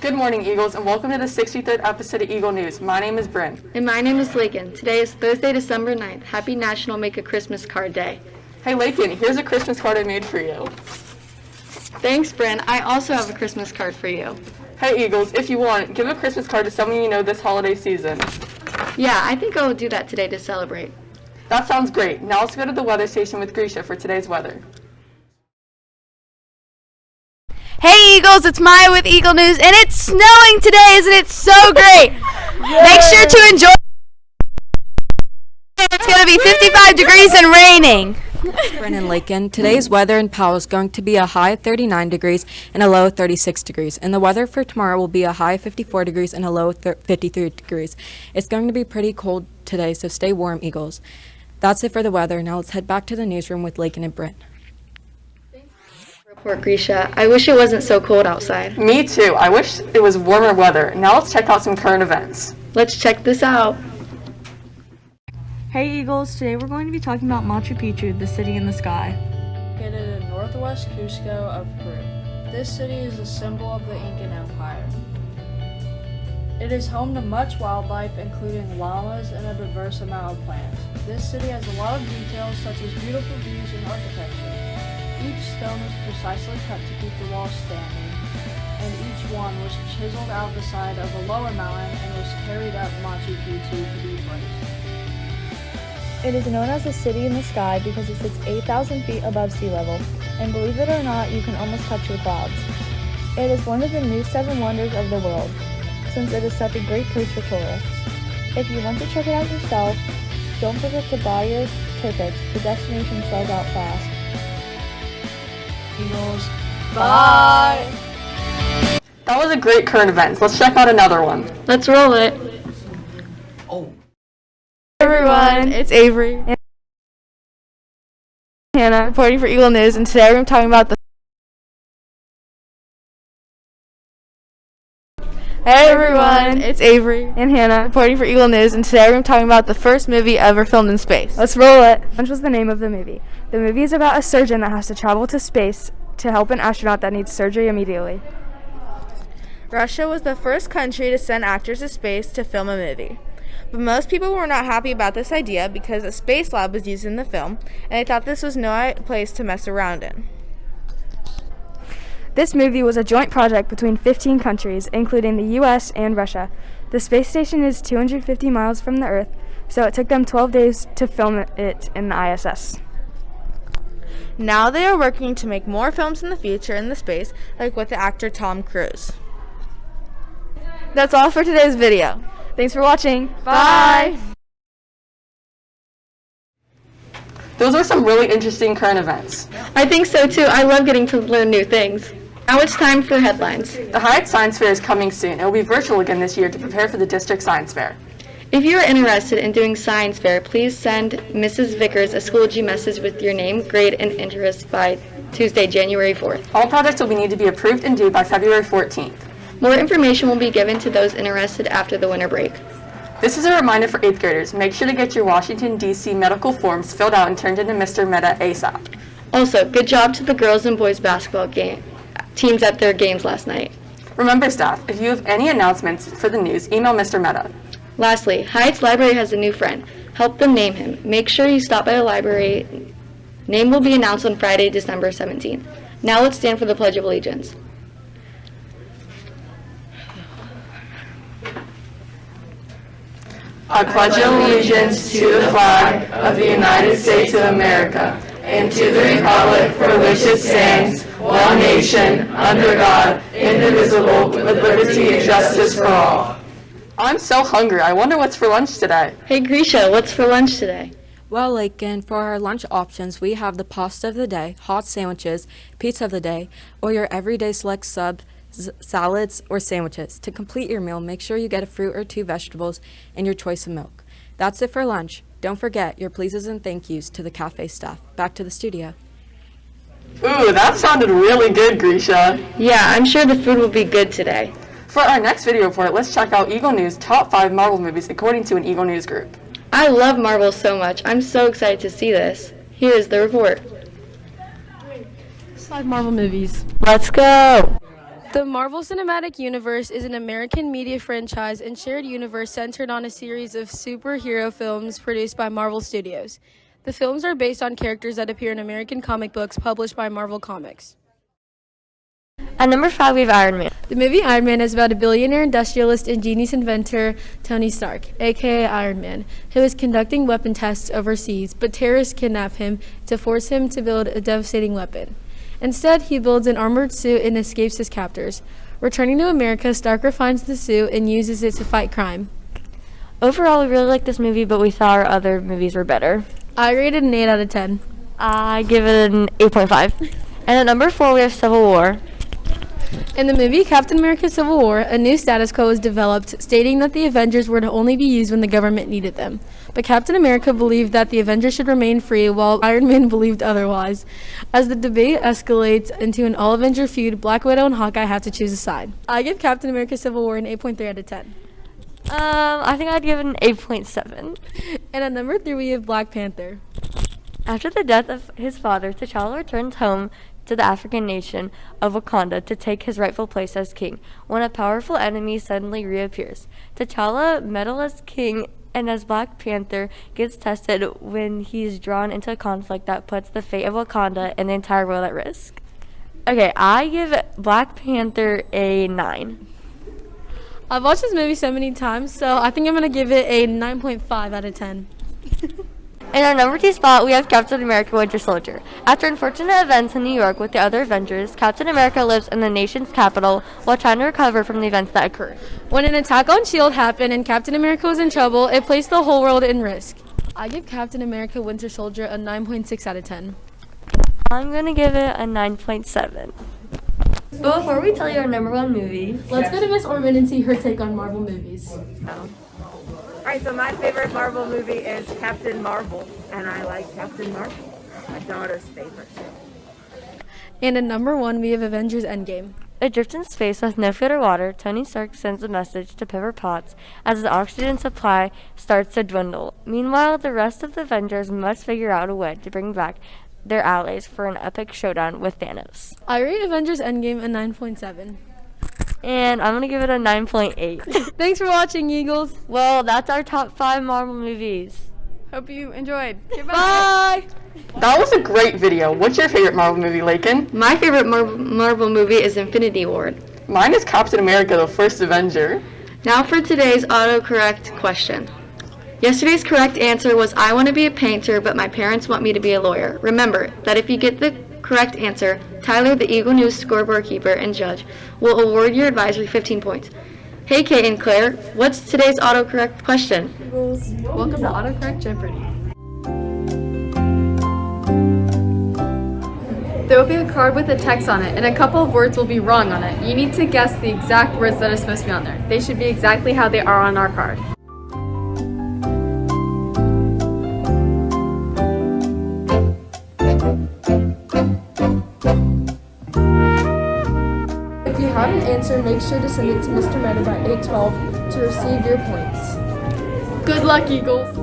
Good morning, Eagles, and welcome to the 63rd episode of Eagle News. My name is Brynn. And my name is Laykan. Today is Thursday, December 9th. Happy National Make a Christmas Card Day. Hey, Laykan, here's a Christmas card I made for you. Thanks, Brynn. I also have a Christmas card for you. Hey, Eagles, if you want, give a Christmas card to someone you know this holiday season. Yeah, I think I'll do that today to celebrate. That sounds great. Now let's go to the weather station with Grisha for today's weather. Hey Eagles, it's Maya with Eagle News, and it's snowing today, isn't it so great? Make sure to enjoy. It's going to be 55 degrees and raining. Brynn and Laykan, today's weather in Powell is going to be a high of 39 degrees and a low of 36 degrees. And the weather for tomorrow will be a high of 54 degrees and a low of 53 degrees. It's going to be pretty cold today, so stay warm, Eagles. That's it for the weather. Now let's head back to the newsroom with Laykan and Brynn. Report, Grisha. I wish it wasn't so cold outside. Me too. I wish it was warmer weather. Now let's check out some current events. Let's check this out. Hey Eagles, today we're going to be talking about Machu Picchu, the city in the sky. Located in northwest Cusco of Peru. This city is a symbol of the Incan Empire. It is home to much wildlife, including llamas and a diverse amount of plants. This city has a lot of details, such as beautiful views and architecture. Each stone was precisely cut to keep the walls standing, and each one was chiseled out the side of a lower mountain and was carried up Machu Picchu to be placed. It is known as the city in the sky because it sits 8,000 feet above sea level, and believe it or not, you can almost touch the clouds. It is one of the new 7 wonders of the world, since it is such a great place for tourists. If you want to check it out yourself, don't forget to buy your tickets. The destination sells out fast. Eagles, bye! That was a great current event. Let's check out another one. Let's roll it. Hey everyone, it's Avery and Hannah reporting for Eagle News, and today we're talking about the Hey everyone, it's Avery and Hannah reporting for Eagle News, and today we're talking about the first movie ever filmed in space. Let's roll it. Lunch was the name of the movie. The movie is about a surgeon that has to travel to space to help an astronaut that needs surgery immediately. Russia was the first country to send actors to space to film a movie. But most people were not happy about this idea because a space lab was used in the film, and they thought this was no place to mess around in. This movie was a joint project between 15 countries, including the US and Russia. The space station is 250 miles from the Earth, so it took them 12 days to film it in the ISS. Now they are working to make more films in the future in the space, like with the actor Tom Cruise. That's all for today's video. Thanks for watching. Bye! Those are some really interesting current events. I think so too. I love getting to learn new things. Now it's time for headlines. The Hyatt Science Fair is coming soon. It will be virtual again this year to prepare for the District Science Fair. If you are interested in doing science fair, please send Mrs. Vickers a Schoology message with your name, grade, and interest by Tuesday, January 4th. All projects will need to be approved and due by February 14th. More information will be given to those interested after the winter break. This is a reminder for 8th graders. Make sure to get your Washington, D.C. medical forms filled out and turned into Mr. Meta ASAP. Also, good job to the girls and boys basketball teams at their games last night. Remember, staff, if you have any announcements for the news, email Mr. Meta. Lastly, Hyatt's Library has a new friend. Help them name him. Make sure you stop by the library. Name will be announced on Friday, December 17th. Now let's stand for the Pledge of Allegiance. I pledge allegiance to the flag of the United States of America and to the republic for which it stands, one nation, under God, indivisible, with liberty and justice for all. I'm so hungry. I wonder what's for lunch today. Hey Grisha, what's for lunch today? Well, Laykan, for our lunch options, we have the pasta of the day, hot sandwiches, pizza of the day, or your everyday select salads or sandwiches. To complete your meal, make sure you get a fruit or 2 vegetables and your choice of milk. That's it for lunch. Don't forget your pleases and thank yous to the cafe staff. Back to the studio. Ooh, that sounded really good, Grisha. Yeah, I'm sure the food will be good today. For our next video report, let's check out Eagle News' top 5 Marvel movies according to an Eagle News group. I love Marvel so much. I'm so excited to see this. Here is the report. 5 Marvel movies. Let's go! The Marvel Cinematic Universe is an American media franchise and shared universe centered on a series of superhero films produced by Marvel Studios. The films are based on characters that appear in American comic books published by Marvel Comics. At number 5, we have Iron Man. The movie Iron Man is about a billionaire industrialist and genius inventor, Tony Stark, aka Iron Man, who is conducting weapon tests overseas, but terrorists kidnap him to force him to build a devastating weapon. Instead, he builds an armored suit and escapes his captors. Returning to America, Stark refines the suit and uses it to fight crime. Overall, we really like this movie, but we thought our other movies were better. I rated an 8 out of 10. I give it an 8.5. And at number 4, we have Civil War. In the movie Captain America Civil War, a new status quo was developed, stating that the Avengers were to only be used when the government needed them. But Captain America believed that the Avengers should remain free, while Iron Man believed otherwise. As the debate escalates into an all-Avenger feud, Black Widow and Hawkeye have to choose a side. I give Captain America Civil War an 8.3 out of 10. I think I'd give it an 8.7. And at number 3, we have Black Panther. After the death of his father, T'Challa returns home to the African nation of Wakanda to take his rightful place as king, when a powerful enemy suddenly reappears. T'Challa, meddles as king and as Black Panther, gets tested when he's drawn into a conflict that puts the fate of Wakanda and the entire world at risk. Okay, I give Black Panther a 9. I've watched this movie so many times, so I think I'm going to give it a 9.5 out of 10. In our number 2 spot, we have Captain America Winter Soldier. After unfortunate events in New York with the other Avengers, Captain America lives in the nation's capital while trying to recover from the events that occurred. When an attack on S.H.I.E.L.D. happened and Captain America was in trouble, it placed the whole world in risk. I give Captain America Winter Soldier a 9.6 out of 10. I'm going to give it a 9.7. But before we tell you our number 1 movie, let's go to Miss Orman and see her take on Marvel movies. Alright, so my favorite Marvel movie is Captain Marvel, and I like Captain Marvel, my daughter's favorite. And at number 1, we have Avengers Endgame. Adrift in space with no food or water, Tony Stark sends a message to Pepper Potts as his oxygen supply starts to dwindle. Meanwhile, the rest of the Avengers must figure out a way to bring back their allies for an epic showdown with Thanos. I rate Avengers Endgame a 9.7. And I'm going to give it a 9.8. Thanks for watching, Eagles. Well, that's our top 5 Marvel movies. Hope you enjoyed. Bye! That was a great video. What's your favorite Marvel movie, Laykan? My favorite Marvel movie is Infinity War. Mine is Captain America, the First Avenger. Now for today's autocorrect question. Yesterday's correct answer was I want to be a painter, but my parents want me to be a lawyer. Remember that if you get the correct answer, Tyler, the Eagle News scoreboard keeper and judge, will award your advisory 15 points. Hey, Kate and Claire, what's today's autocorrect question? Welcome to Autocorrect Jeopardy. There will be a card with a text on it, and a couple of words will be wrong on it. You need to guess the exact words that are supposed to be on there. They should be exactly how they are on our card. If you have an answer, make sure to send it to Mr. Meta by 8:12 to receive your points. Good luck, Eagles!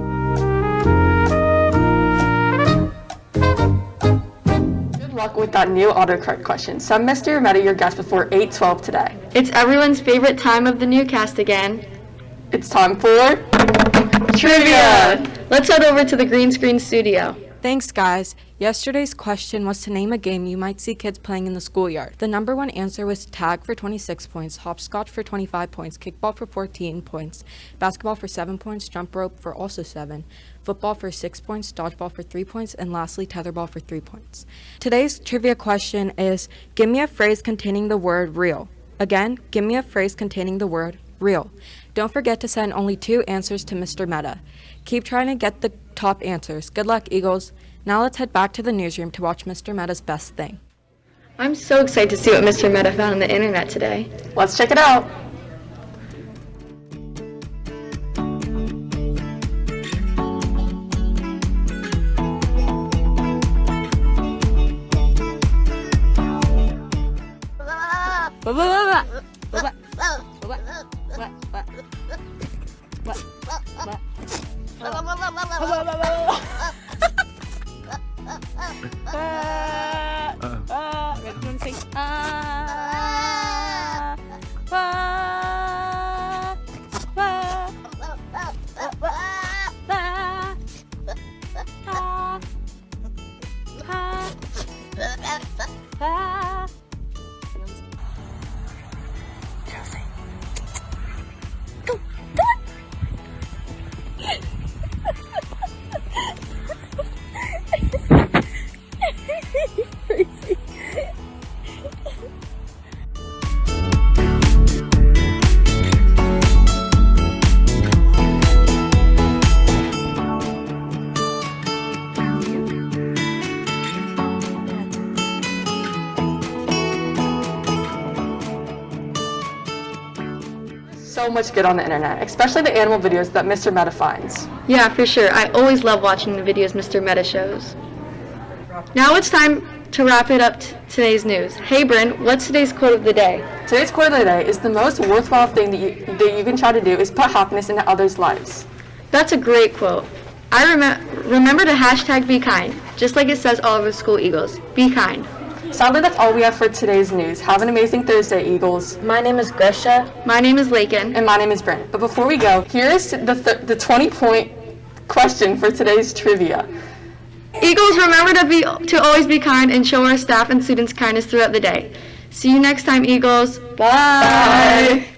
Good luck with that new autocorrect question. Send Mr. Meta your guess before 8:12 today. It's everyone's favorite time of the newscast again. It's time for trivia! Let's head over to the green screen studio. Thanks, guys. Yesterday's question was to name a game you might see kids playing in the schoolyard. The number 1 answer was tag for 26 points, hopscotch for 25 points, kickball for 14 points, basketball for 7 points, jump rope for also 7, football for 6 points, dodgeball for 3 points, and lastly, tetherball for 3 points. Today's trivia question is, give me a phrase containing the word real. Again, give me a phrase containing the word real. Don't forget to send only 2 answers to Mr. Meta. Keep trying to get the top answers. Good luck, Eagles. Now let's head back to the newsroom to watch Mr. Meta's best thing. I'm so excited to see what Mr. Meta found on the internet today. Let's check it out. so much good on the internet, especially the animal videos that Mr. Meta finds. Yeah, for sure. I always love watching the videos Mr. Meta shows. Now it's time to wrap it up today's news. Hey Brynn, what's today's quote of the day? Today's quote of the day is the most worthwhile thing that you can try to do is put happiness into others' lives. That's a great quote. I remember to hashtag be kind, just like it says all over School Eagles. Be kind. Sadly, that's all we have for today's news. Have an amazing Thursday, Eagles. My name is Grisha. My name is Laykan. And my name is Brynn. But before we go, here is the 20-point question for today's trivia. Eagles, remember to always be kind and show our staff and students kindness throughout the day. See you next time, Eagles. Bye.